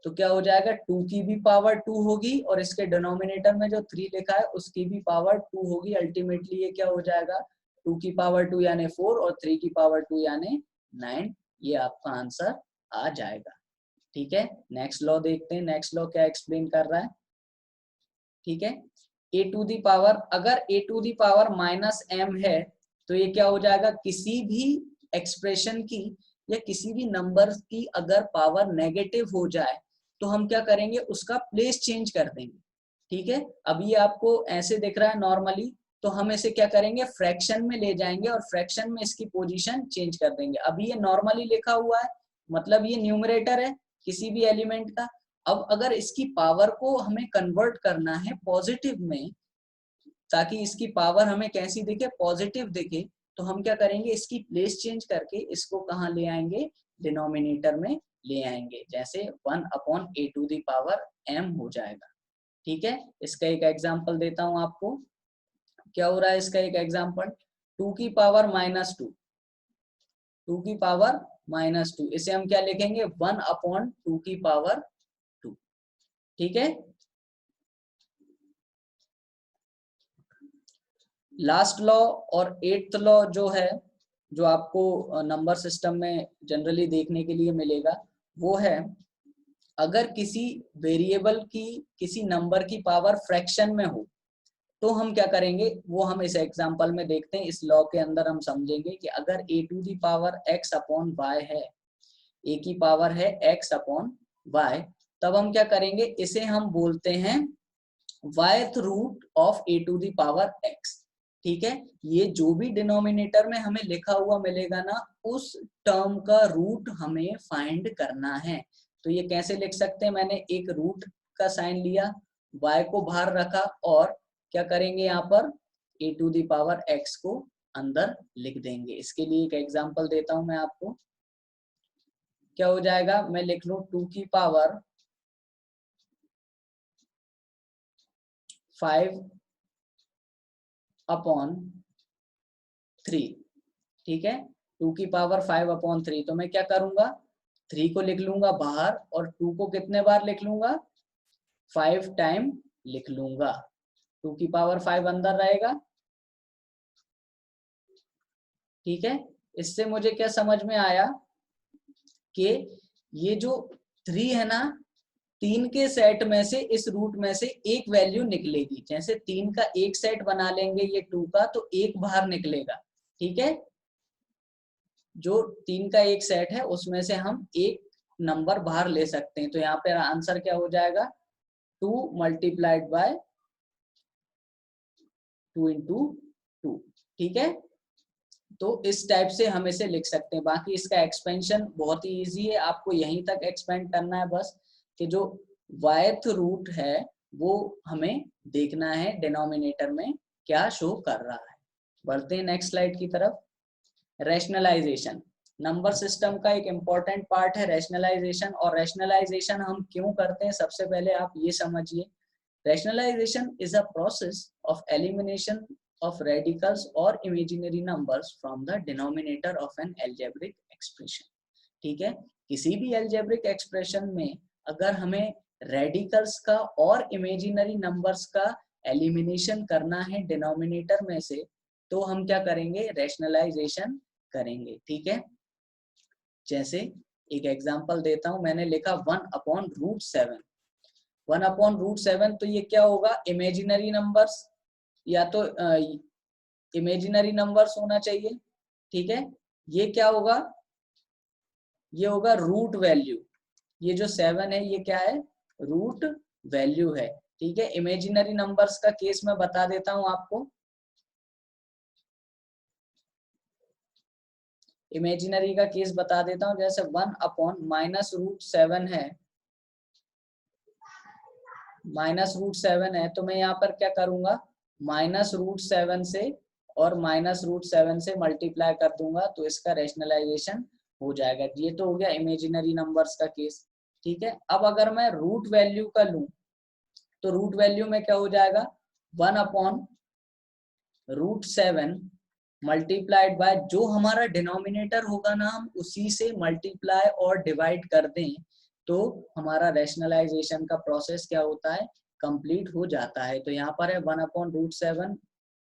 तो क्या हो जाएगा, 2 की भी पावर 2 होगी और इसके डिनोमिनेटर में जो 3 लिखा है उसकी भी पावर 2 होगी। अल्टीमेटली ये क्या हो जाएगा, 2 की पावर 2 यानी 4 और 3 की पावर 2 यानी 9। ये आपका आंसर आ जाएगा। ठीक है, नेक्स्ट लॉ देखते हैं, नेक्स्ट लॉ क्या एक्सप्लेन कर रहा है। ठीक है, a टू दी पावर, अगर a to the power minus m है तो ये क्या हो जाएगा, किसी भी एक्सप्रेशन की या किसी भी नंबर की अगर पावर नेगेटिव हो जाए तो हम क्या करेंगे, उसका प्लेस चेंज कर देंगे। ठीक है, अब ये आपको ऐसे दिख रहा है नॉर्मली, तो हम इसे क्या करेंगे, फ्रैक्शन में ले जाएंगे और फ्रैक्शन में इसकी पोजीशन चेंज कर देंगे। अभी ये नॉर्मली लिखा हुआ है, मतलब ये न्यूमरेटर है किसी भी एलिमेंट का। अब अगर इसकी पावर को हमें कन्वर्ट करना है पॉजिटिव में, ताकि इसकी पावर हमें कैसी दिखे, पॉजिटिव दिखे, तो हम क्या करेंगे, इसकी प्लेस चेंज करके इसको कहाँ ले आएंगे, डिनोमिनेटर में ले आएंगे। जैसे 1 upon a to the power m हो जाएगा। ठीक है, इसका एक एग्जांपल देता हूं आपको, क्या हो रहा है इसका एक एग्जांपल, 2 की पावर माइनस 2, 2 की पावर माइनस 2, इसे हम क्या लिखेंगे, 1 अपॉन 2 की पावर 2। ठीक है, लास्ट लॉ और एट्थ लॉ जो है, जो आपको नंबर सिस्टम में जनरली देखने के लिए मिलेगा, वो है अगर किसी वेरिएबल की, किसी नंबर की पावर फ्रैक्शन में हो तो हम क्या करेंगे, वो हम इस एग्जांपल में देखते हैं। इस लॉ के अंदर हम समझेंगे कि अगर a to the power x upon y है, a की पावर है x अपॉन y, तब हम क्या करेंगे, इसे हम बोलते हैं yth root of a to the power x। ठीक है, ये जो भी डिनोमिनेटर में हमें लिखा हुआ मिलेगा ना, उस टर्म का रूट हमें फाइंड करना है। तो ये कैसे लिख सकते हैं, मैंने एक रूट का साइन लिया, y को बाहर रखा और क्या करेंगे, यहाँ पर a to the power x को अंदर लिख देंगे। इसके लिए एक एग्जांपल देता हूं मैं आपको, क्या हो जाएगा, मैं लिख लूं 2 की पावर 5 अपॉन 3, ठीक है। 2 की पावर 5 अपॉन 3, तो मैं क्या करूंगा, 3 को लिख लूंगा बाहर और 2 को कितने बार लिख लूंगा, 5 टाइम लिख लूंगा। 2 की पावर 5 अंदर रहेगा, ठीक है। इससे मुझे क्या समझ में आया कि ये जो 3 है ना, 3 के सेट में से इस रूट में से एक वैल्यू निकलेगी। जैसे 3 का एक सेट बना लेंगे ये 2 का, तो एक बाहर निकलेगा, ठीक है। जो 3 का एक सेट है उसमें से हम एक नंबर बाहर ले सकते हैं। तो यहाँ पे आंसर क्या हो जाएगा, 2 मल्टीप्लाइड बाय 2 इंटू 2, ठीक है। तो इस टाइप से हम इसे लिख सकते हैं। बाकी इसका एक्सपेंशन बहुत ही इजी है, आपको यहीं तक एक्सपेंड करना है बस, कि जो वाइथ रूट है वो हमें देखना है डिनोमिनेटर में क्या शो कर रहा है। बढ़ते हैं नेक्स्ट स्लाइड की तरफ। रैशनलाइजेशन, नंबर सिस्टम का एक इम्पॉर्टेंट पार्ट है रैशनलाइजेशन। और रैशनलाइजेशन हम क्यों करते हैं, सबसे पहले आप ये समझिए। Rationalization is a process of elimination of radicals or imaginary numbers from the denominator of an algebraic expression, ठीक है। किसी भी algebraic expression में अगर हमें radicals का और imaginary numbers का elimination करना है denominator में से, तो हम क्या करेंगे, rationalization करेंगे, ठीक है। जैसे एक एग्जांपल देता हूं, मैंने लिखा 1/√7। 1/√7, तो ये क्या होगा, इमेजिनरी नंबर्स, या तो इमेजिनरी नंबर्स होना चाहिए, ठीक है। ये क्या होगा, ये होगा रूट वैल्यू। ये जो 7 है ये क्या है, रूट वैल्यू है, ठीक है। इमेजिनरी नंबर्स का केस मैं बता देता हूं आपको। इमेजिनरी का केस बता देता हूं, जैसे 1/√7 है, -√7 है, तो मैं यहाँ पर क्या करूंगा, -√7 से और -√7 से मल्टीप्लाई कर दूंगा, तो इसका रैशनलाइजेशन हो जाएगा। ये तो हो गया इमेजिनरी नंबर्स का केस, ठीक है। अब अगर मैं रूट वैल्यू का लूं, तो रूट वैल्यू में क्या हो जाएगा, 1/√7 मल्टीप्लाइड बाय जो हमारा डिनोमिनेटर होगा ना, हम उसी से मल्टीप्लाई और डिवाइड कर दें, तो हमारा रैशनलाइजेशन का प्रोसेस क्या होता है, कंप्लीट हो जाता है। तो यहाँ पर है 1/√7,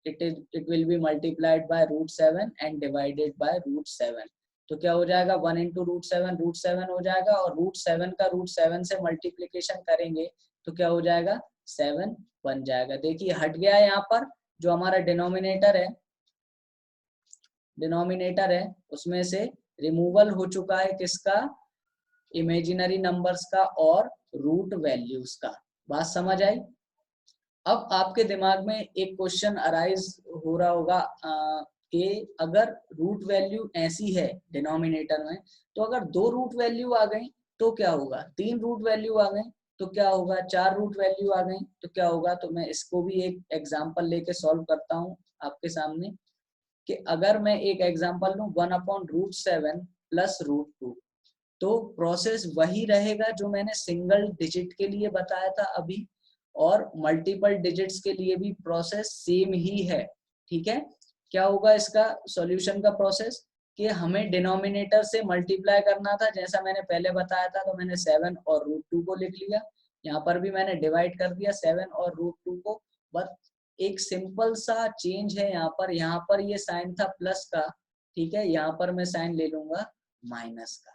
it will be multiplied bye √7 and divided by √7। तो क्या हो जाएगा, 1 इंटू √7 √7 हो जाएगा, और √7 का √7 से मल्टीप्लीकेशन करेंगे तो क्या हो जाएगा, 7 बन जाएगा। देखिए हट गया है, यहाँ पर जो हमारा डिनोमिनेटर है उसमें से रिमूवल हो चुका है, किसका, इमेजिनरी नंबर्स का और रूट वैल्यूज का। बात समझ आई। अब आपके दिमाग में एक क्वेश्चन अराइज हो रहा होगा कि अगर रूट वैल्यू ऐसी है डिनोमिनेटर में, तो अगर 2 रूट वैल्यू आ गई तो क्या होगा, 3 रूट वैल्यू आ गई तो क्या होगा, 4 रूट वैल्यू आ गई तो क्या होगा। तो मैं इसको भी एक एग्जांपल लेके सॉल्व करता हूँ आपके सामने, कि अगर मैं एक एग्जांपल लूं 1/√7 प्लस √2, तो प्रोसेस वही रहेगा जो मैंने सिंगल डिजिट के लिए बताया था अभी, और मल्टीपल डिजिट्स के लिए भी प्रोसेस सेम ही है, ठीक है। क्या होगा इसका सॉल्यूशन का प्रोसेस, कि हमें डिनोमिनेटर से मल्टीप्लाई करना था, जैसा मैंने पहले बताया था। तो मैंने 7 और √2 को लिख लिया, यहाँ पर भी मैंने डिवाइड कर दिया 7 और √2 को। बस एक सिंपल सा चेंज है यहाँ पर ये साइन था प्लस का, ठीक है, यहाँ पर मैं साइन ले लूंगा माइनस का,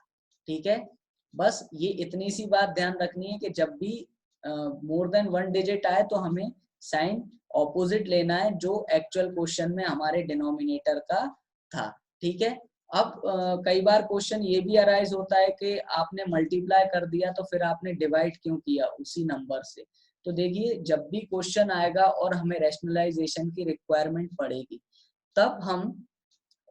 ठीक है। बस ये इतनी सी बात ध्यान रखनी है कि जब भी मोर देन 1 डिजिट आए तो हमें साइन ऑपोजिट लेना है, जो एक्चुअल क्वेश्चन में हमारे डिनोमिनेटर का था, ठीक है। अब कई बार क्वेश्चन ये भी अराइज होता है कि आपने मल्टीप्लाई कर दिया तो फिर आपने डिवाइड क्यों किया उसी नंबर से। तो देखिए जब भी क्वेश्चन आएगा और हमें रैशनलाइजेशन की रिक्वायरमेंट पड़ेगी, तब हम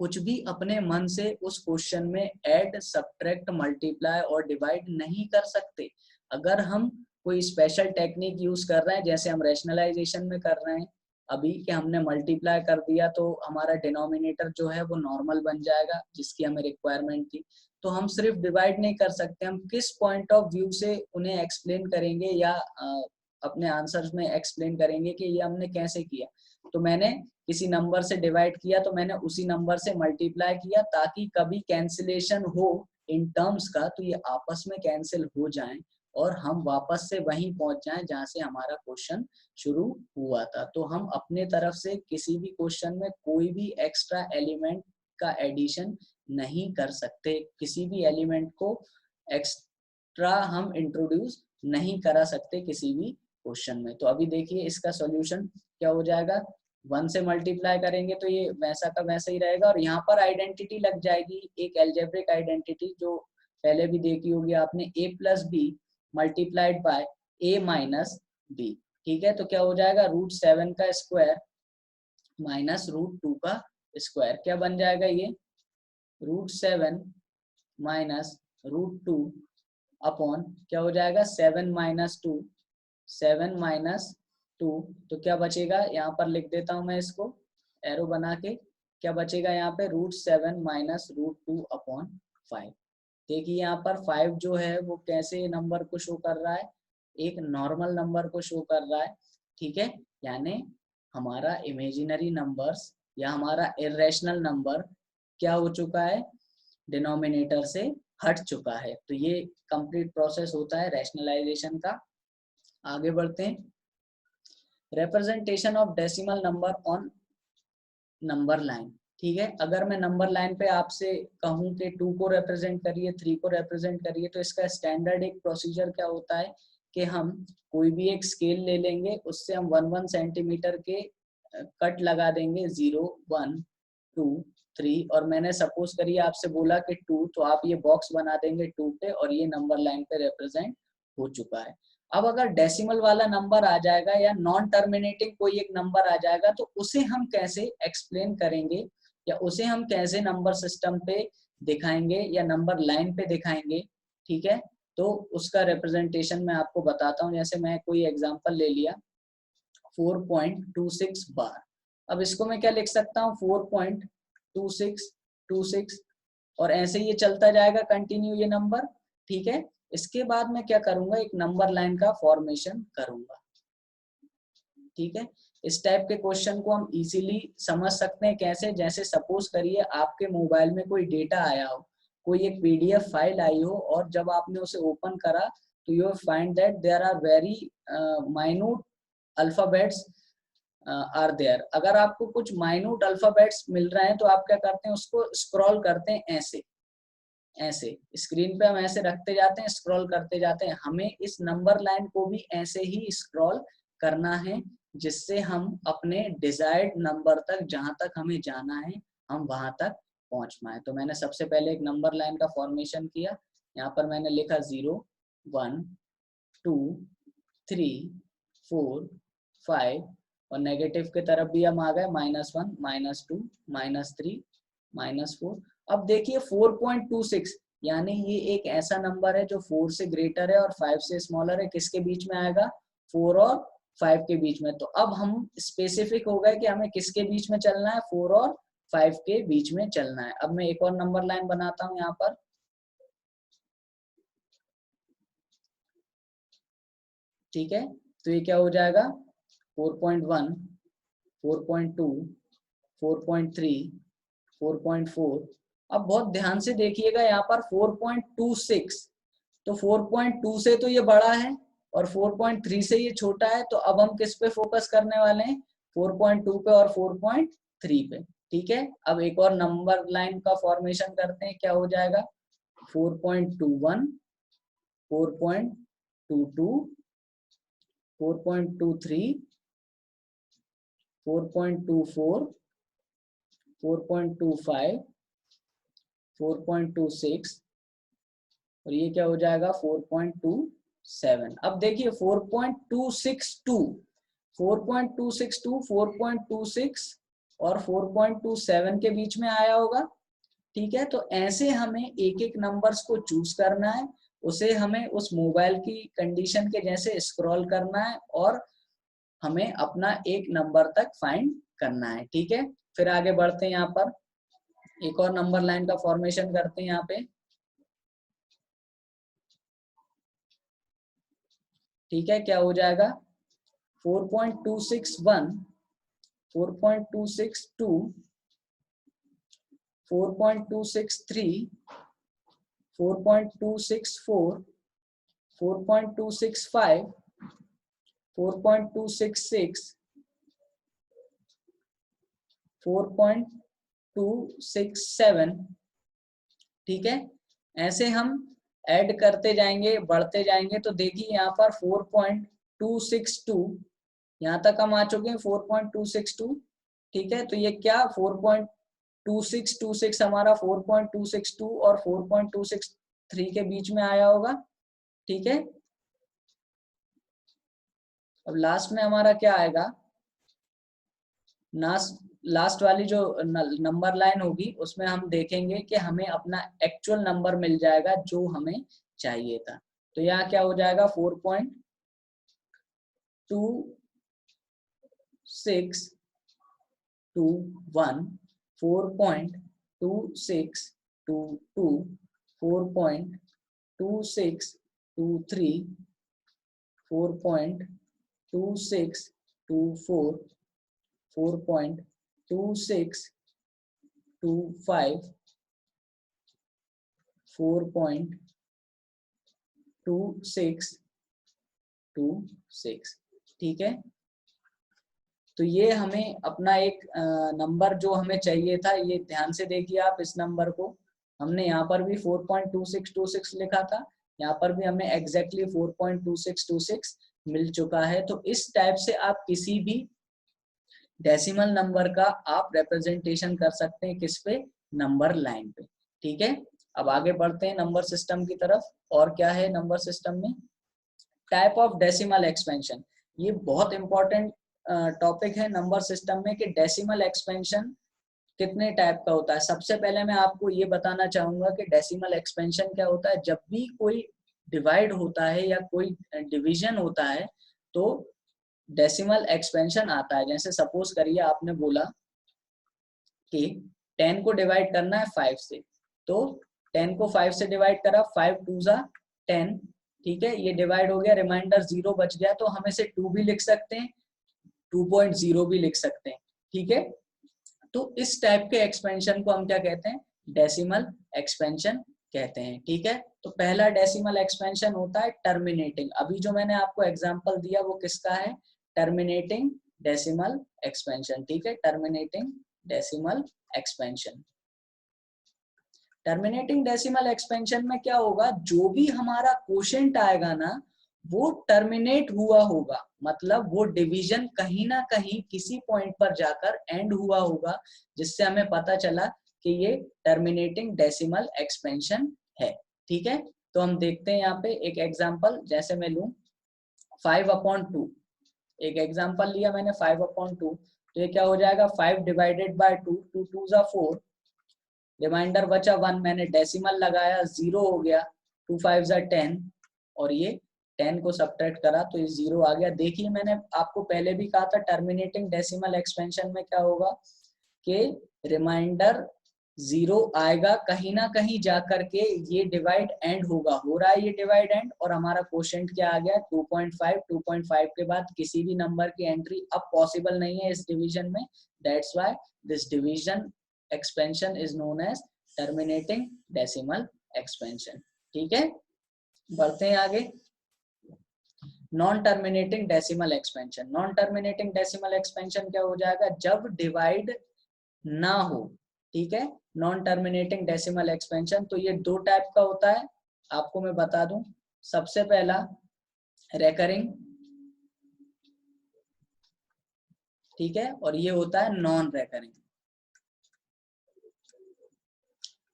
कुछ भी अपने मन से उस क्वेश्चन में ऐड, सब्ट्रैक्ट, मल्टीप्लाई और डिवाइड नहीं कर सकते। अगर हम कोई स्पेशल टेक्निक यूज कर रहे हैं, जैसे हम रैशनलाइजेशन में कर रहे हैं, अभी कि हमने मल्टीप्लाई कर दिया तो हमारा डिनोमिनेटर जो है वो नॉर्मल बन जाएगा, जिसकी हमें रिक्वायरमेंट थी। तो हम सिर्फ डिवाइड नहीं कर सकते, हम किस पॉइंट ऑफ व्यू से उन्हें एक्सप्लेन करेंगे या अपने आंसर्स में एक्सप्लेन करेंगे कि ये हमने कैसे किया। तो मैंने किसी नंबर से डिवाइड किया तो मैंने उसी नंबर से मल्टीप्लाई किया, ताकि कभी कैंसिलेशन हो इन टर्म्स का तो ये आपस में कैंसिल हो जाएं और हम वापस से वहीं पहुंच जाएं जहां से हमारा क्वेश्चन शुरू हुआ था। तो हम अपने तरफ से किसी भी क्वेश्चन में कोई भी एक्स्ट्रा एलिमेंट का एडिशन नहीं कर सकते, किसी भी एलिमेंट को एक्स्ट्रा हम इंट्रोड्यूस नहीं करा सकते किसी भी क्वेश्चन में। तो अभी देखिए इसका सॉल्यूशन क्या हो जाएगा, 1 से मल्टीप्लाई करेंगे तो ये वैसा का वैसा ही रहेगा, और यहाँ पर आइडेंटिटी लग जाएगी, एक एल्जेब्रिक आइडेंटिटी जो पहले भी देखी होगी आपने, a plus b multiplied by a minus b. ठीक है, तो क्या हो जाएगा, √7 का स्क्वायर माइनस √2 का स्क्वायर, क्या बन जाएगा ये, √7 माइनस √2 अपॉन क्या हो जाएगा 7 माइनस 2, 7 माइनस 2, तो क्या बचेगा, यहाँ पर लिख देता हूँ मैं इसको एरो बना के, क्या बचेगा यहाँ पे √7 माइनस √2 अपॉन 5। देखिए यहाँ पर 5 जो है वो कैसे नंबर को शो कर रहा है, एक नॉर्मल नंबर को शो कर रहा है। ठीक है, यानी हमारा इमेजिनरी नंबर्स या हमारा इरेशनल नंबर क्या हो चुका है, डिनोमिनेटर से हट चुका है। तो ये कंप्लीट प्रोसेस होता है रैशनलाइजेशन का। आगे बढ़ते हैं, representation of decimal number on number line. ठीक है, अगर मैं नंबर लाइन पे आपसे कहूं कि 2 को रिप्रेजेंट करिए, 3 को रिप्रेजेंट करिए, तो इसका स्टैंडर्ड एक प्रोसीजर क्या होता है कि हम कोई भी एक स्केल ले लेंगे, उससे हम 1 सेंटीमीटर के कट लगा देंगे, 0 1 2 3, और मैंने सपोज करिए आपसे बोला कि 2, तो आप ये बॉक्स बना देंगे 2 पे और ये नंबर लाइन पे रिप्रेजेंट हो चुका है। अब अगर डेसिमल वाला नंबर आ जाएगा या नॉन टर्मिनेटिंग कोई एक नंबर आ जाएगा तो उसे हम कैसे एक्सप्लेन करेंगे या उसे हम कैसे नंबर सिस्टम पे दिखाएंगे या नंबर लाइन पे दिखाएंगे। ठीक है, तो उसका रिप्रेजेंटेशन मैं आपको बताता हूँ। जैसे मैं कोई एग्जांपल ले लिया 4.26 बार, अब इसको मैं क्या लिख सकता हूँ 4.2626 और ऐसे ये चलता जाएगा कंटिन्यू ये नंबर। ठीक है, इसके बाद मैं क्या करूंगा, एक नंबर लाइन का फॉर्मेशन करूंगा। ठीक है, इस टाइप के क्वेश्चन को हम इजीली समझ सकते हैं कैसे, जैसे सपोज करिए आपके मोबाइल में कोई डेटा आया हो, कोई एक पीडीएफ फाइल आई हो और जब आपने उसे ओपन करा तो you find that there are very minute alphabets are there. अगर आपको कुछ माइन्यूट अल्फाबेट्स मिल रहे हैं तो आप क्या करते हैं, उसको स्क्रॉल करते हैं ऐसे ऐसे, स्क्रीन पे हम ऐसे रखते जाते हैं, स्क्रॉल करते जाते हैं। हमें इस नंबर लाइन को भी ऐसे ही स्क्रॉल करना है, जिससे हम अपने डिजायर्ड नंबर तक, जहां तक हमें जाना है, हम वहां तक पहुंच पाए। तो मैंने सबसे पहले एक नंबर लाइन का फॉर्मेशन किया, यहाँ पर मैंने लिखा 0 1 2 3 4 5 और नेगेटिव की तरफ भी हम आ गए, -1 -2 -3 -4। अब देखिए 4.26 यानी ये एक ऐसा नंबर है जो 4 से ग्रेटर है और 5 से स्मॉलर है। किसके बीच में आएगा, 4 और 5 के बीच में। तो अब हम स्पेसिफिक हो गए कि हमें किसके बीच में चलना है, 4 और 5 के बीच में चलना है। अब मैं एक और नंबर लाइन बनाता हूं यहाँ पर। ठीक है, तो ये क्या हो जाएगा 4.1 4.2 4.3 4.4। अब बहुत ध्यान से देखिएगा यहाँ पर 4.26, तो 4.2 से तो ये बड़ा है और 4.3 से ये छोटा है। तो अब हम किस पे फोकस करने वाले हैं, 4.2 पे और 4.3 पे। ठीक है, अब एक और नंबर लाइन का फॉर्मेशन करते हैं, क्या हो जाएगा 4.21 4.22 4.23 4.24 4.25 4.26 और ये क्या हो जाएगा 4.27। अब देखिए 4.262 4.262 4.26 और 4.27 के बीच में आया होगा। ठीक है, तो ऐसे हमें एक एक नंबर्स को चूज करना है, उसे हमें उस मोबाइल की कंडीशन के जैसे स्क्रॉल करना है और हमें अपना एक नंबर तक फाइंड करना है। ठीक है, फिर आगे बढ़ते हैं। यहाँ पर एक और नंबर लाइन का फॉर्मेशन करते हैं यहाँ पे। ठीक है, क्या हो जाएगा 4.261, 4.262, 4.263, 4.264, 4.265, 4.266, 4.267। ठीक है, ऐसे हम ऐड करते जाएंगे, बढ़ते जाएंगे। तो देखिए यहाँ पर 4.262, यहाँ तक हम आ चुके हैं 4.262। ठीक है, तो ये क्या 4.2626 हमारा 4.262 और 4.263 के बीच में आया होगा। ठीक है, अब लास्ट में हमारा क्या आएगा, लास्ट वाली जो नंबर लाइन होगी उसमें हम देखेंगे कि हमें अपना एक्चुअल नंबर मिल जाएगा जो हमें चाहिए था। तो यहाँ क्या हो जाएगा 4.2621, 4.2622, 4.2623, 4.2624, 4.2625, 4.2626। ठीक है, तो ये हमें अपना एक नंबर जो हमें चाहिए था, ये ध्यान से देखिए आप इस नंबर को। हमने यहाँ पर भी 4.2626 लिखा था, यहाँ पर भी हमें एग्जैक्टली 4.2626 मिल चुका है। तो इस टाइप से आप किसी भी डेसिमल नंबर का आप रिप्रेजेंटेशन कर सकते हैं किस पे, नंबर लाइन पे। ठीक है, अब आगे बढ़ते हैं नंबर सिस्टम की तरफ। और क्या है नंबर सिस्टम में, टाइप ऑफ डेसिमल एक्सपेंशन। ये बहुत इंपॉर्टेंट टॉपिक है नंबर सिस्टम में कि डेसिमल एक्सपेंशन कितने टाइप का होता है। सबसे पहले मैं आपको ये बताना चाहूंगा कि डेसिमल एक्सपेंशन क्या होता है। जब भी कोई डिवाइड होता है या कोई डिवीजन होता है तो डेसिमल एक्सपेंशन आता है। जैसे सपोज करिए आपने बोला कि 10 को डिवाइड करना है 5 से, तो 10 को 5 से डिवाइड करा, 5 2 जा 10। ठीक है, ये डिवाइड हो गया, रिमाइंडर 0 बच गया, तो हम इसे 2 भी लिख सकते हैं, 2.0 भी लिख सकते हैं। ठीक है, तो इस टाइप के एक्सपेंशन को हम क्या कहते हैं, डेसिमल एक्सपेंशन कहते हैं। ठीक है, तो पहला डेसिमल एक्सपेंशन होता है टर्मिनेटिंग। अभी जो मैंने आपको एग्जांपल दिया वो किसका है, टर्मिनेटिंग डेसिमल एक्सपेंशन। ठीक है, terminating decimal expansion. Terminating decimal expansion में क्या होगा, जो भी हमारा क्वोशिएंट आएगा ना वो टर्मिनेट हुआ होगा, मतलब वो डिवीजन कहीं ना कहीं किसी पॉइंट पर जाकर एंड हुआ होगा, जिससे हमें पता चला कि ये टर्मिनेटिंग डेसिमल एक्सपेंशन है। ठीक है, तो हम देखते हैं यहाँ पे एक एग्जांपल। जैसे मैं लूं 5/2, एक एग्जांपल लिया मैंने 5/2, तो ये क्या हो जाएगा 5 डिवाइडेड बाय 2, 2 2 जा 4, रिमाइंडर बचा 1, मैंने डेसिमल लगाया 0 हो गया, 2 5 जा 10, और ये 10 को सब्ट्रैक्ट करा तो ये 0 आ गया। देखिए मैंने आपको पहले भी कहा था टर्मिनेटिंग डेसिमल एक्सपेंशन में क्या होगा कि रिमाइंडर 0 आएगा, कहीं ना कहीं जाकर के ये डिवाइड एंड होगा, हो रहा है ये डिवाइड एंड, और हमारा क्वोशिएंट क्या आ गया 2.5। 2.5 के बाद किसी भी नंबर की एंट्री अब पॉसिबल नहीं है इस डिवीजन में, that's why this division expansion is known as terminating decimal expansion. ठीक है, बढ़ते हैं आगे। Non terminating decimal expansion. Non terminating decimal expansion क्या हो जाएगा, जब डिवाइड ना हो। ठीक है, नॉन टर्मिनेटिंग डेसिमल एक्सपेंशन, तो ये दो टाइप का होता है, आपको मैं बता दूं। सबसे पहला रेकरिंग, ठीक है, और ये होता है नॉन रेकरिंग।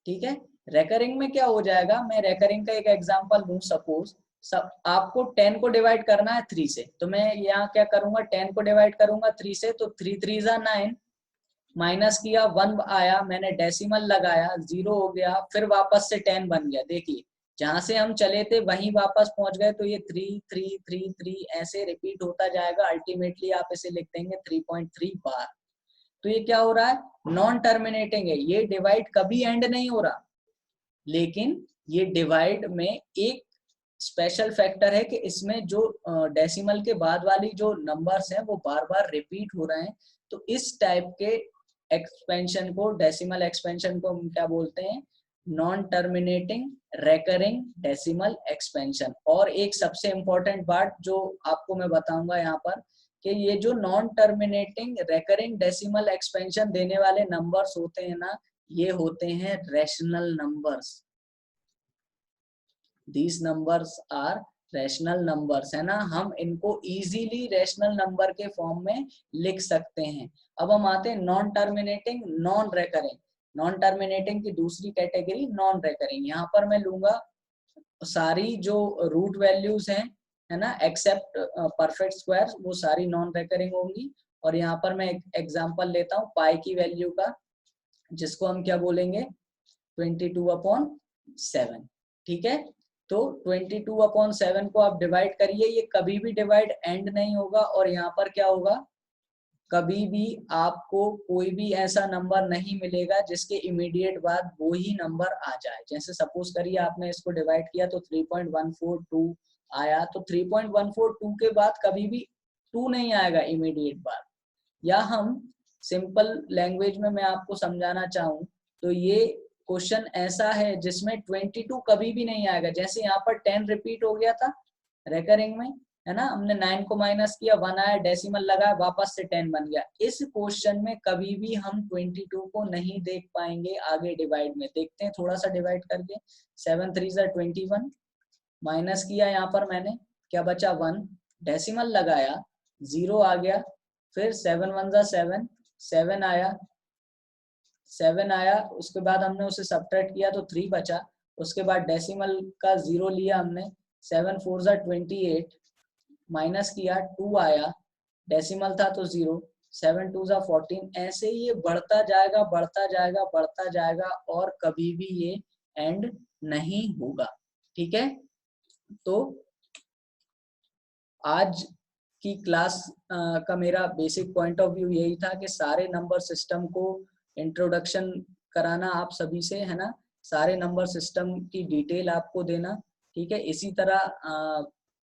ठीक है, रेकरिंग में क्या हो जाएगा, मैं रेकरिंग का एक एग्जांपल दूं। सपोज आपको 10 को डिवाइड करना है 3 से, तो मैं यहाँ क्या करूंगा, 10 को डिवाइड करूंगा 3 से, तो 3 3 जा 9, माइनस किया 1 आया, मैंने डेसिमल लगाया 0 हो गया, फिर वापस से 10 बन गया। देखिए जहां से हम चले थे वहीं वापस पहुंच गए, तो ये 3 3 3 3 ऐसे रिपीट होता जाएगा। अल्टीमेटली आप इसे लिख देंगे 3.3 बार। तो ये क्या हो रहा है, नॉन टर्मिनेटिंग है, ये डिवाइड कभी एंड नहीं हो रहा। लेकिन ये डिवाइड में एक स्पेशल फैक्टर है कि इसमें जो डेसिमल के बाद वाली जो नंबर्स हैं वो बार बार रिपीट हो रहे हैं। तो इस टाइप के एक्सपेंशन को, डेसिमल एक्सपेंशन को हम क्या बोलते हैं, non terminating recurring decimal expansion. और एक सबसे इंपॉर्टेंट पार्ट जो आपको मैं बताऊंगा यहाँ पर, कि ये जो non terminating recurring decimal expansion देने वाले नंबर्स होते हैं ना, ये होते हैं rational numbers. These numbers are rational numbers, है ना। हम इनको इजीली रैशनल नंबर के फॉर्म में लिख सकते हैं। अब हम आते हैं non terminating non recurring. Non terminating की दूसरी कैटेगरी नॉन रेकरिंग। यहाँ पर मैं लूंगा सारी जो रूट वैल्यूज हैं, है ना, एक्सेप्ट परफेक्ट स्क्वायर, वो सारी नॉन रेकरिंग होंगी। और यहाँ पर मैं एक एग्जांपल लेता हूँ पाई की वैल्यू का, जिसको हम क्या बोलेंगे, 22/7। ठीक है, तो 22/7 को आप डिवाइड करिए, ये कभी भी डिवाइड एंड नहीं होगा। और यहाँ पर क्या होगा, कभी भी आपको कोई भी ऐसा नंबर नहीं मिलेगा जिसके इमीडिएट बाद वो ही नंबर आ जाए। जैसे सपोज करिए आपने इसको डिवाइड किया तो 3.142 आया, तो 3.142 के बाद कभी भी 2 नहीं आएगा इमीडिएट बाद। या हम सिंपल लैंग्वेज में मैं आपको समझाना चाहूँ तो ये क्वेश्चन ऐसा है जिसमें 22 कभी भी नहीं आएगा। जैसे यहाँ पर 10 रिपीट हो गया था रेकरिंग में, है ना, हमने 9 को माइनस किया, 1 आया, डेसिमल लगाया, वापस से 10 बन गया। इस क्वेश्चन में कभी भी हम 22 को नहीं देख पाएंगे आगे डिवाइड में। देखते हैं थोड़ा सा डिवाइड करके, 7 3 21, माइनस किया यहाँ पर मैंने, क्या बचा 1, डेसिमल लगाया, 0 आ गया, फिर 7 1 7, 7 आया, 7 आया, उसके बाद हमने उसे सब्ट्रैक्ट किया तो 3 बचा। उसके बाद डेसिमल का 0 लिया हमने, 7 4 28, माइनस किया, 2 आया, डेसिमल था तो 0, 7 2 14। ऐसे ही ये बढ़ता जाएगा बढ़ता जाएगा बढ़ता जाएगा और कभी भी ये एंड नहीं होगा। ठीक है, तो आज की क्लास का मेरा बेसिक पॉइंट ऑफ व्यू यही था कि सारे नंबर सिस्टम को इंट्रोडक्शन कराना आप सभी से, है ना, सारे नंबर सिस्टम की डिटेल आपको देना। ठीक है, इसी तरह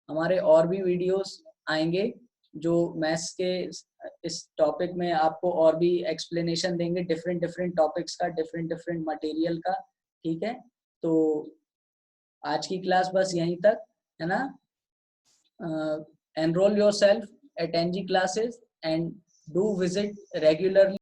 हमारे और भी वीडियोस आएंगे जो मैथ्स के इस टॉपिक में आपको और भी एक्सप्लेनेशन देंगे, डिफरेंट डिफरेंट टॉपिक्स का, डिफरेंट डिफरेंट मटेरियल का। ठीक है, तो आज की क्लास बस यहीं तक, है ना। Enroll yourself at NG classes and do visit regularly